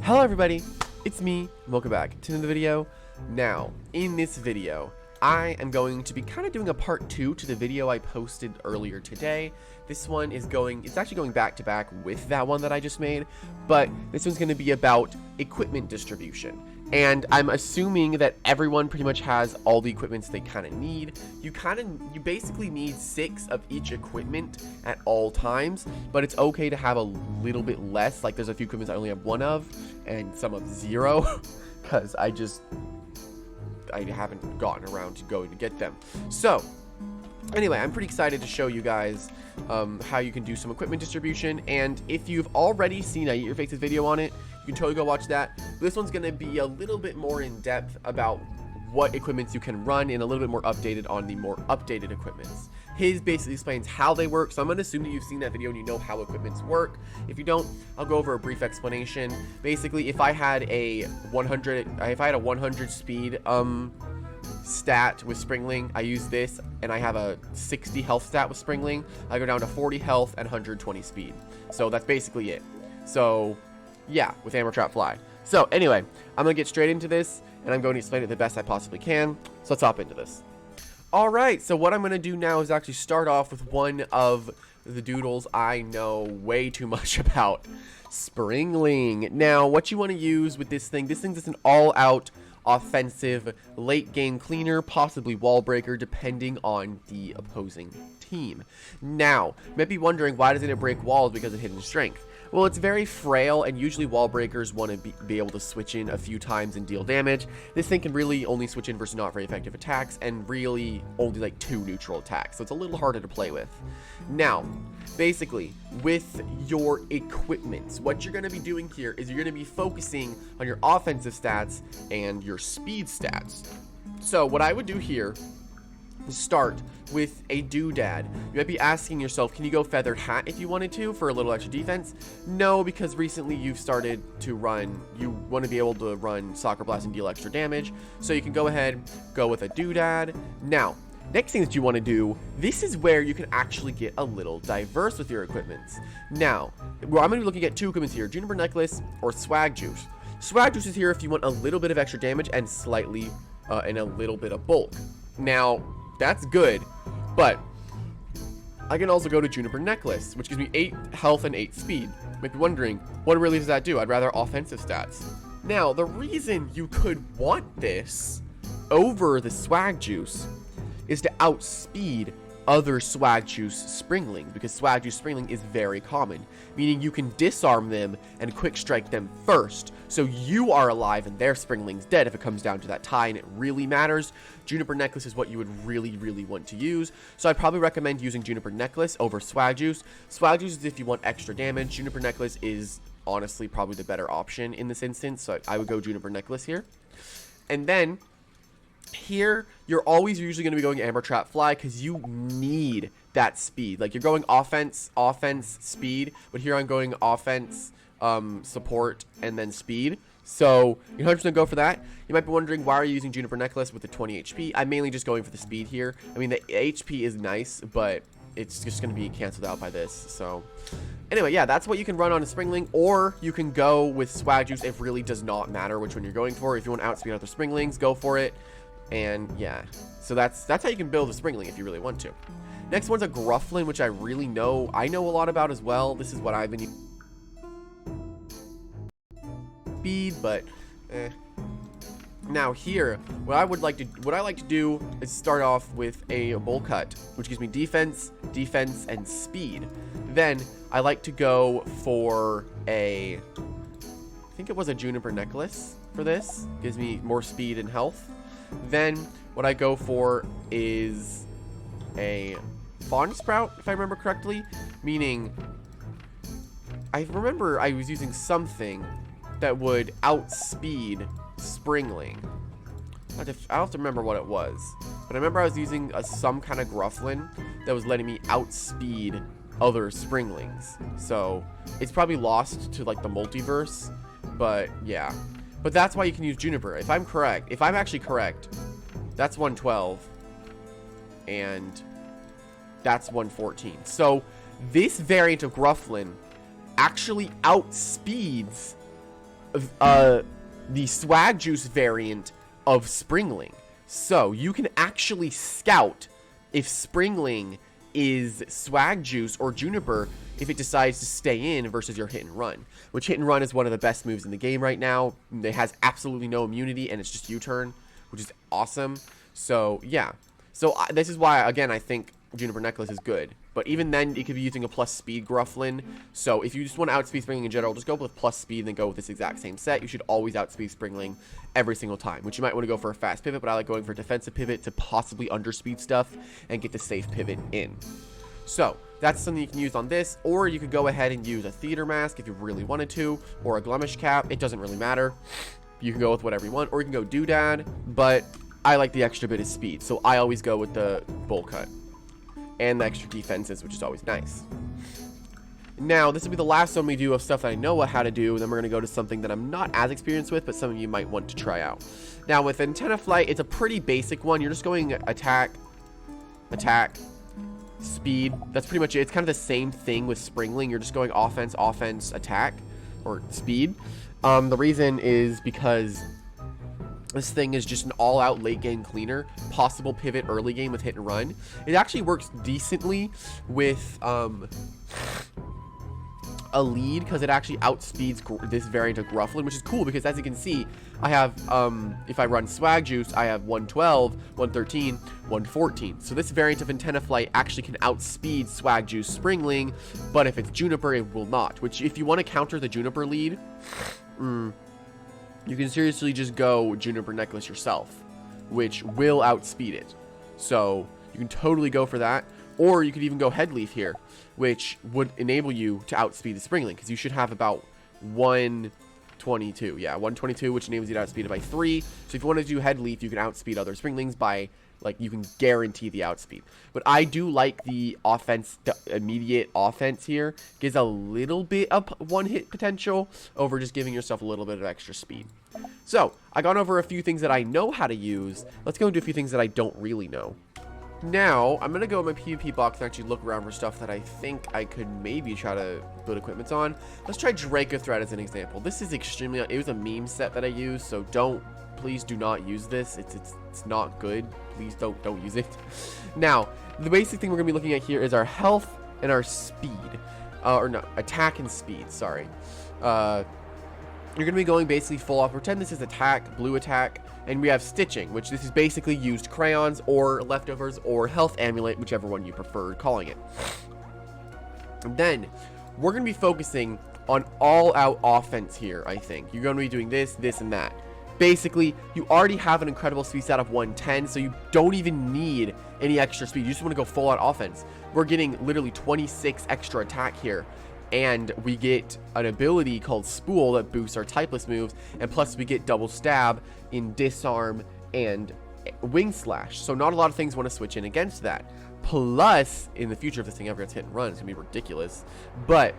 Hello everybody, it's me, and welcome back to another video. Now, in this video, I am going to be kind of doing a part 2 to the video I posted earlier today. This one is it's actually going back to back with that one that I just made, but this one's going to be about equipment distribution. And I'm assuming that everyone pretty much has all the equipments they kind of need. You basically need 6 of each equipment at all times, but it's okay to have a little bit less. Like there's a few equipments I only have 1 of, and some of 0, because I haven't gotten around to going to get them. So anyway, I'm pretty excited to show you guys how you can do some equipment distribution. And if you've already seen I Eat Your Faces video on it, you can totally go watch that. This one's going to be a little bit more in depth about what equipments you can run and a little bit more updated on the more updated equipments. His basically explains how they work, so I'm going to assume that you've seen that video and you know how equipments work. If you don't, I'll go over a brief explanation. Basically, if I had a 100 speed stat with Springling, I use this, and I have a 60 health stat with Springling, I go down to 40 health and 120 speed. So that's basically it. So yeah, with Amber Trap Fly. So anyway, I'm gonna get straight into this, and I'm going to explain it the best I possibly can. So let's hop into this. Alright, so what I'm gonna do now is actually start off with one of the doodles I know way too much about, Springling. Now, what you want to use with this thing's just an all-out offensive late game cleaner, possibly wall breaker, depending on the opposing team. Now, you might be wondering, why doesn't it break walls because of hidden strength? Well, it's very frail, and usually wall breakers want to be able to switch in a few times and deal damage. This thing can really only switch in versus not very effective attacks, and really only like 2 neutral attacks, so it's a little harder to play with. Now, basically, with your equipment, what you're going to be doing here is you're going to be focusing on your offensive stats and your speed stats. So what I would do here is start with a doodad. You might be asking yourself, can you go feathered hat if you wanted to for a little extra defense? No, because recently you've started to run, you want to be able to run soccer blast and deal extra damage, so you can go ahead, go with a doodad. Now, next thing that you want to do, this is where you can actually get a little diverse with your equipments. Now, I'm going to be looking at 2 equipments here, Juniper Necklace or Swag Juice. Swag Juice is here if you want a little bit of extra damage and slightly, and a little bit of bulk. Now, that's good, but I can also go to Juniper Necklace, which gives me 8 health and 8 speed. You might be wondering, what really does that do? I'd rather offensive stats. Now, the reason you could want this over the Swag Juice is to outspeed other Swag Juice Springlings, because Swag Juice Springling is very common, meaning you can disarm them and quick strike them first, so you are alive and their Springling's dead if it comes down to that tie and it really matters. Juniper Necklace is what you would really want to use, so I'd probably recommend using Juniper Necklace over Swag Juice. Swag Juice is if you want extra damage. Juniper Necklace is honestly probably the better option in this instance, so I would go Juniper Necklace here. And then here, you're always usually going to be going Amber Trap Fly because you need that speed. Like, you're going offense, speed, but here I'm going offense, support, and then speed. So, you're 100% go for that. You might be wondering, why are you using Juniper Necklace with the 20 HP? I'm mainly just going for the speed here. I mean, the HP is nice, but it's just going to be canceled out by this. So, anyway, yeah, that's what you can run on a Springling, or you can go with Swag Juice. It really does not matter which one you're going for. If you want to outspeed other Springlings, go for it. And yeah, so that's how you can build a Springling if you really want to. Next one's a Grufflin, which I know a lot about as well. This is what I've been using. Speed, but now here, what I like to do is start off with a bowl cut, which gives me defense, and speed. Then I like to go for I think it was a Juniper Necklace for this. Gives me more speed and health. Then what I go for is a Fawn Sprout, if I remember correctly, meaning I remember I was using something that would outspeed Springling. I'll have to remember what it was, but I remember I was using some kind of Grufflin that was letting me outspeed other Springlings. So it's probably lost to like the multiverse, but yeah. But that's why you can use Juniper. If I'm actually correct, that's 112. And that's 114. So this variant of Grufflin actually outspeeds the swag juice variant of Springling. So you can actually scout if Springling is swag juice or juniper if it decides to stay in versus your hit and run, which hit and run is one of the best moves in the game right now. It has absolutely no immunity and it's just U-turn, which is awesome. So yeah, so this is why, again, I think Juniper Necklace is good. But even then, you could be using a plus speed Grufflin. So if you just want to outspeed Springling in general, just go with plus speed and then go with this exact same set. You should always outspeed Springling every single time, which you might want to go for a fast pivot, but I like going for a defensive pivot to possibly underspeed stuff and get the safe pivot in. So that's something you can use on this, or you could go ahead and use a theater mask if you really wanted to, or a Glemish cap. It doesn't really matter. You can go with whatever you want, or you can go Doodad, but I like the extra bit of speed, so I always go with the bowl cut and the extra defenses, which is always nice. Now, this will be the last one we do of stuff that I know how to do, and then we're going to go to something that I'm not as experienced with, but some of you might want to try out. Now, with Antenna Flight, it's a pretty basic one. You're just going attack, attack, speed. That's pretty much it. It's kind of the same thing with Springling. You're just going offense, offense, attack, or speed. The reason is because this thing is just an all-out late game cleaner. Possible pivot early game with hit and run. It actually works decently with a lead because it actually outspeeds this variant of Grufflin, which is cool because as you can see, I have, if I run Swag Juice, I have 112, 113, 114. So this variant of Antenna Flight actually can outspeed Swag Juice Springling, but if it's Juniper, it will not. Which, if you want to counter the Juniper lead, you can seriously just go Juniper Necklace yourself, which will outspeed it. So you can totally go for that. Or you could even go Headleaf here, which would enable you to outspeed the Springling, because you should have about 122. Yeah, 122, which enables you to outspeed it by 3. So if you want to do Headleaf, you can outspeed other Springlings by, like, you can guarantee the outspeed. But I do like the offense, the immediate offense here. Gives a little bit of one-hit potential over just giving yourself a little bit of extra speed. So, I gone over a few things that I know how to use. Let's go into a few things that I don't really know. Now, I'm going to go in my PvP box and actually look around for stuff that I think I could maybe try to build equipments on. Let's try Draco Thread as an example. This is extremely, it was a meme set that I used, so please do not use this. It's not good. Please don't use it. Now, the basic thing we're going to be looking at here is our health and our speed. Or no, attack and speed, sorry. You're going to be going basically full off. Pretend this is attack, blue attack, and we have stitching, which this is basically used crayons or leftovers or health amulet, whichever one you prefer calling it. And then we're going to be focusing on all-out offense here, I think. You're going to be doing this, this, and that. Basically, you already have an incredible speed stat of 110, so you don't even need any extra speed. You just want to go full-out offense. We're getting literally 26 extra attack here. And we get an ability called Spool that boosts our typeless moves, and plus we get double stab in disarm and wing slash. So not a lot of things want to switch in against that. Plus, in the future, if this thing ever gets hit and run, it's gonna be ridiculous. But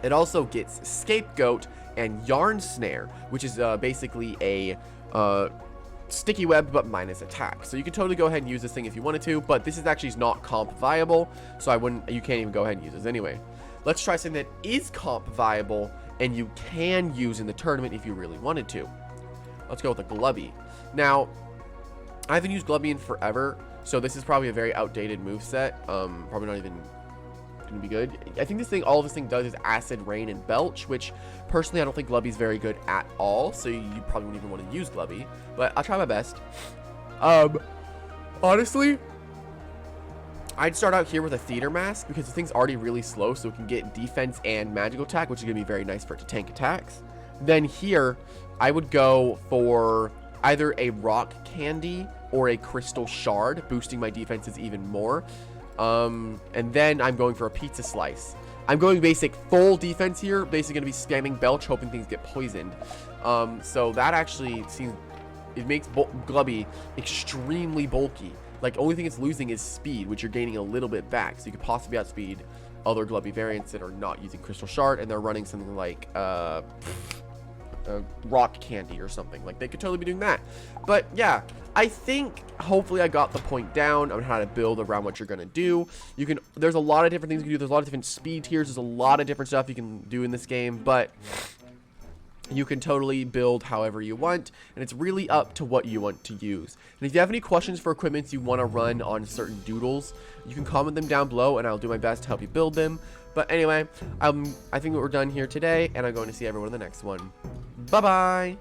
it also gets Scapegoat and Yarn Snare, which is basically a sticky web but minus attack. So you can totally go ahead and use this thing if you wanted to, but this is actually not comp viable, so you can't even go ahead and use this anyway. Let's try something that is comp viable and you can use in the tournament if you really wanted to. Let's go with a Glubby. Now, I haven't used Glubby in forever, so this is probably a very outdated moveset. Probably not even going to be good. I think all this thing does is Acid, Rain, and Belch, which personally I don't think Glubby's very good at all, so you probably wouldn't even want to use Glubby, but I'll try my best. Honestly, I'd start out here with a Theater Mask because the thing's already really slow, so it can get defense and magical attack, which is going to be very nice for it to tank attacks. Then here, I would go for either a Rock Candy or a Crystal Shard, boosting my defenses even more. And then I'm going for a Pizza Slice. I'm going basic full defense here, basically going to be spamming Belch, hoping things get poisoned. So that actually seems, it makes Glubby extremely bulky. Like, the only thing it's losing is speed, which you're gaining a little bit back. So you could possibly outspeed other Glubby variants that are not using Crystal Shard, and they're running something like Rock Candy or something. Like, they could totally be doing that. But, yeah, I think, hopefully I got the point down on how to build around what you're going to do. There's a lot of different things you can do. There's a lot of different speed tiers. There's a lot of different stuff you can do in this game. But You can totally build however you want, and it's really up to what you want to use. And if you have any questions for equipments you want to run on certain doodles, you can comment them down below, and I'll do my best to help you build them. But anyway, I think we're done here today, and I'm going to see everyone in the next one. Bye-bye!